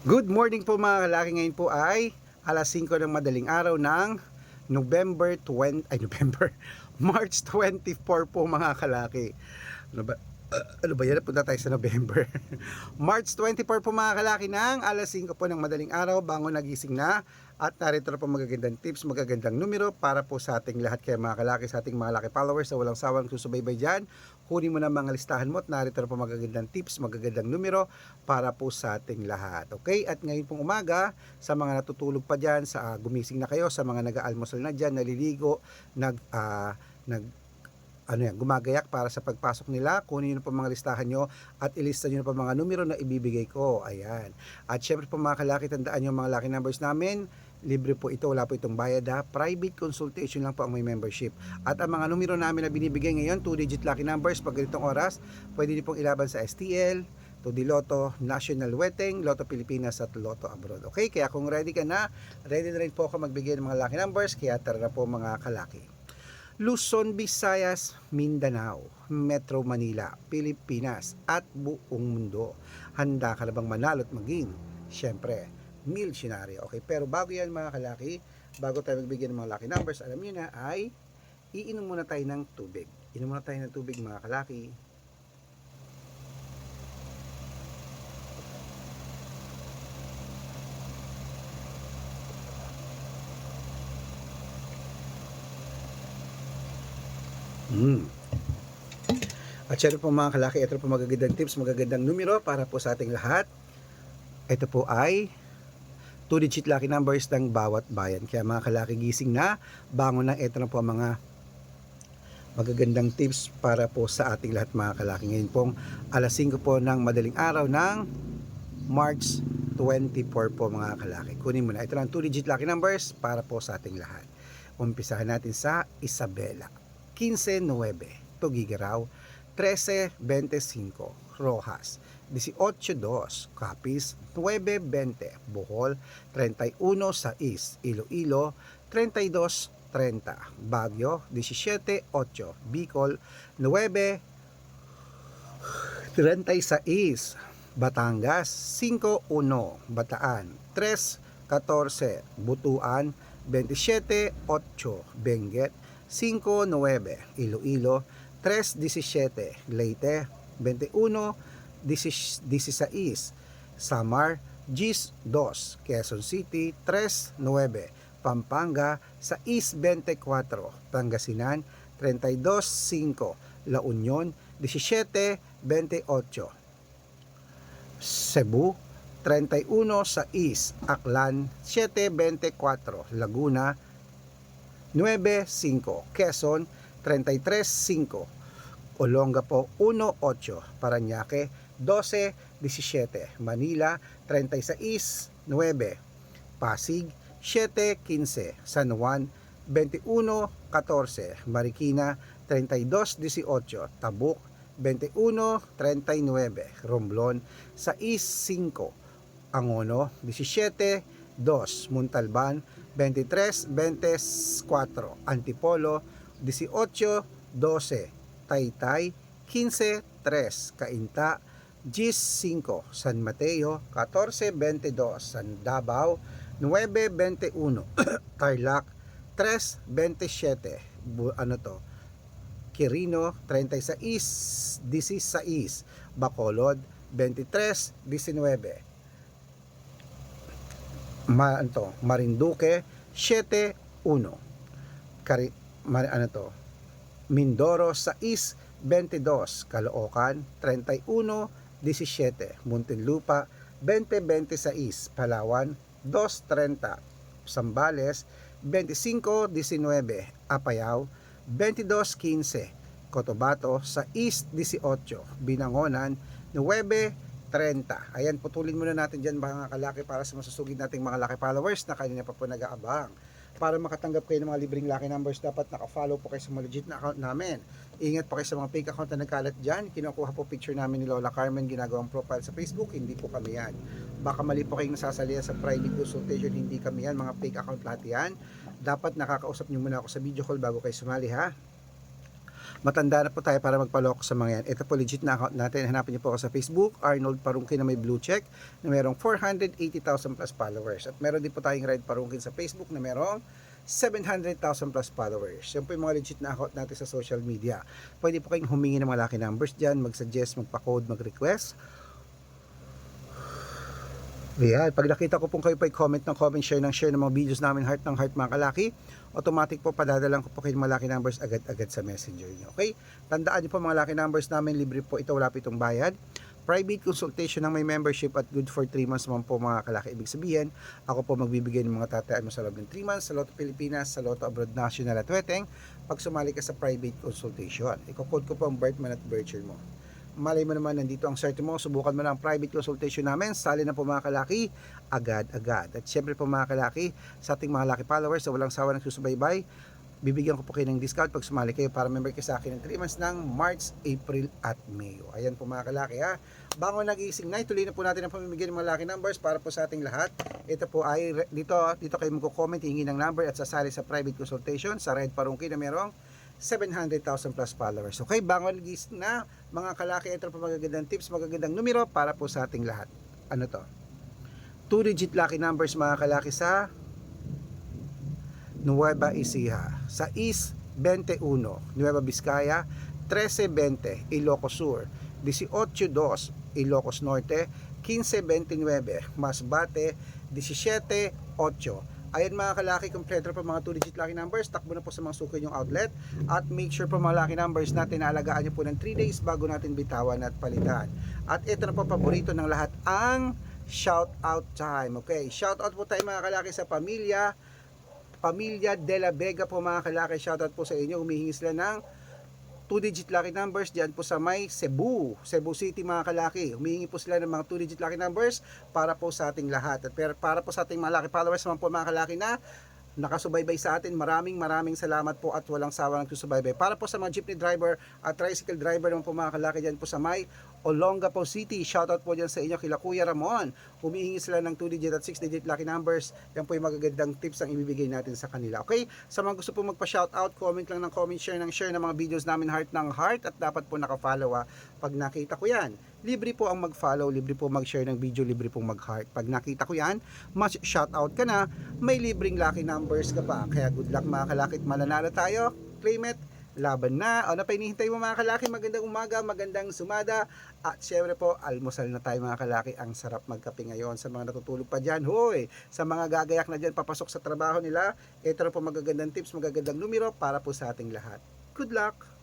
Good morning po mga kalaki. Ngayon po ay alas 5 ng madaling araw ng November 20, November, March 24 po mga kalaki. Ano ba, ano ba yan? Punta tayo sa November. March 24 po mga kalaki ng alas 5 po ng madaling araw. Bangon nagising na. At narito na po magagandang tips, magagandang numero para po sa ating lahat. Kaya mga kalaki, sa ating mga laki followers na walang sawang susubaybay dyan, kunin mo na mga listahan mo at narito na po magagandang tips, magagandang numero para po sa ating lahat. Okay? At ngayon pong umaga, sa mga natutulog pa dyan, sa gumising na kayo, sa mga nag-aalmusal na dyan, naliligo, gumagayak para sa pagpasok nila, kunin nyo po mga listahan nyo at ilista nyo po mga numero na ibibigay ko. Ayan. At syempre po mga kalaki, tandaan nyo mga lucky numbers namin. Libre po ito, wala po itong bayad ha. Private consultation lang po ang may membership. At ang mga numero namin na binibigay ngayon, 2-digit lucky numbers, pag ganitong oras, pwede niyo pong ilaban sa STL, to the Lotto, National Weteng, Lotto Pilipinas at Lotto Abroad. Okay, kaya kung ready ka na, ready na rin po ako magbigay ng mga lucky numbers, kaya tara na po mga kalaki. Luzon, Visayas, Mindanao, Metro Manila, Pilipinas at buong mundo. Handa ka na bang manalo at maging, syempre, milyonaryo? Okay, pero bago yan mga kalaki, bago tayo magbigay ng mga lucky numbers, alam niyo na ay iinom muna tayo ng tubig. Inom muna tayo ng tubig mga kalaki. At syempre po mga kalaki, ito po magagandang tips, magagandang numero para po sa ating lahat. Ito po ay 2-digit lucky numbers ng bawat bayan. Kaya mga kalaki, gising na, bangon na, ito na po mga magagandang tips para po sa ating lahat mga kalaki. Ngayon pong alas 5 po ng madaling araw ng March 24 po mga kalaki. Kunin mo na, ito lang 2-digit lucky numbers para po sa ating lahat. Umpisahan natin sa Isabela, 15-9, Tugigaraw, 13-25, Rojas, 18-2, Capiz, 9-20, Bohol, 31-6, Iloilo, 32-30, Baguio, 17-8, Bicol, 9-36, Batangas, 5-1, Bataan, 3-14, Butuan, 27-8, Benguet, 5-9, Iloilo, 3-17, Leyte, 21-16, Samar, 10-2, Quezon City, 3-9, Pampanga, 6-24, Pangasinan, 32-5, La Union, 17-28, Cebu, 31-6, Aklan, 7-24, Laguna, 9-5, Quezon, 33-5, Olongapo, 1-8, Parañaque, 12-17, Manila, 36-9, Pasig, 7-15, San Juan, 21-14, Marikina, 32-18, Tabuk, 21-39, Romblon, 6-5, Angono, 17-2, Montalban, 23-24, Antipolo, 18-12, Taytay, 15-3, Cainta, 10-5, San Mateo, 14-22, San Davao, 9-21, Tarlac, 3-27, Quirino, 36-16, Bacolod, 23-19, Marinduque, 7-1, Mindoro, 6-22, Caloocan, 31-17, Muntinlupa, 20-26, Palawan, 2-30, Zambales, 25-19, Apayao, 22-15, Cotabato, 6-18, Binangonan, 9-30. Ayan, putulin muna natin dyan mga kalaki para sa masusugid nating mga laki followers na kanina pa po nag-aabang. Para makatanggap kayo ng mga libreng lucky numbers, dapat naka-follow po kayo sa mga legit na account namin. Ingat po kayo sa mga fake account na nagkalat dyan. Kinukuha po picture namin ni Lola Carmen, ginagawang profile sa Facebook, hindi po kami yan. Baka mali po kayong nasasalihan sa private consultation, hindi kami yan, mga fake account lahat yan. Dapat nakakausap nyo muna ako sa video call bago kayo sumali ha. Matanda na po tayo para magpaloko sa mga yan. Ito po legit na account natin. Hanapin niyo po ako sa Facebook, Arnold Parungkin na may blue check na merong 480,000 plus followers. At meron din po tayong Red Parungkin sa Facebook na merong 700,000 plus followers. Yan po yung mga legit na account natin sa social media. Pwede po kayong humingi ng mga lucky numbers dyan, mag-suggest, magpa-code, mag-request. Ayan, pag nakita ko pong kayo pa comment ng comment, share ng mga videos namin, heart ng heart mga kalaki, automatic po padadalang ko po kayo mga lucky numbers agad-agad sa messenger nyo. Okay? Tandaan nyo po mga lucky numbers namin, libre po ito, wala po itong bayad. Private consultation ng may membership at good for 3 months naman po mga kalaki. Ibig sabihin, ako po magbibigay ng mga tatayaan mo sa loob ng 3 months sa Lotto Pilipinas, sa Lotto Abroad National at Weteng pag sumali ka sa private consultation. Iko-code ko po ang birth month at birth year mo. Malay mo naman, nandito ang swerte mo, subukan mo lang private consultation namin, sali na po mga kalaki, agad-agad. At syempre po mga kalaki, sa ating mga lucky followers na walang sawa nagsusubaybay, bibigyan ko po kayo ng discount pag sumali kayo para member kayo sa akin ng 3 months ng March, April at May. Ayan po mga kalaki ha. Bago nagising na, ituloy na po natin ang pamimigay ng mga lucky numbers para po sa ating lahat. Ito po ay, dito kayo magko-comment, hingi ng number at sasali sa private consultation sa Red Parungkin na merong 700,000 plus followers. Okay, bangon gising na mga kalaki, ito po magagandang tips, magagandang numero para po sa ating lahat. Ano to? 2-digit lucky numbers mga kalaki sa Nueva Ecija, sa East 21, Nueva Vizcaya, 1320, Ilocos Sur, 18-2, Ilocos Norte, 15-29, Masbate, 17-8. Ayan mga kalaki, kompleto pa mga 2-digit lucky numbers. Takbo na po sa mga suki yung outlet. At make sure po mga lucky numbers natin na alagaan nyo po ng 3 days bago natin bitawan at palitan. At ito na po paborito ng lahat, ang shout out time. Okay, shout out po tayo mga kalaki sa Pamilya de la Vega po mga kalaki. Shout out po sa inyo. Humihingi sila ng 2-digit lucky numbers diyan po sa may Cebu City mga kalaki. Humihingi po sila ng mga 2-digit lucky numbers para po sa ating lahat. At para po sa ating mga lucky followers naman po mga kalaki na nakasubaybay sa atin, maraming salamat po at walang sawa nagsusubaybay. Para po sa mga jeepney driver at tricycle driver naman po mga kalaki dyan po sa may Olongapo City, shoutout po dyan sa inyo kila Kuya Ramon. Humihingi sila ng 2-digit at 6-digit lucky numbers. Yan po yung magagandang tips ang ibibigay natin sa kanila. Okay? Sa mga gusto po magpa-shoutout, comment lang ng comment, share ng mga videos namin, heart ng heart, at dapat po naka-follow pag nakita ko yan. Libre po ang mag-follow, libre po mag-share ng video, libre po mag-heart. Pag nakita ko yan, mas shoutout ka na, may libreng lucky numbers ka pa. Kaya good luck mga kalakit, mananalo tayo, claim it, laban na. O na pa hinihintay mo mga kalaki, magandang umaga, magandang sumada. At syempre po, almusal na tayo mga kalaki. Ang sarap magkape ngayon sa mga natutulog pa dyan. Hoy, sa mga gagayak na dyan, papasok sa trabaho nila. Ito na po magagandang tips, magagandang numero para po sa ating lahat. Good luck!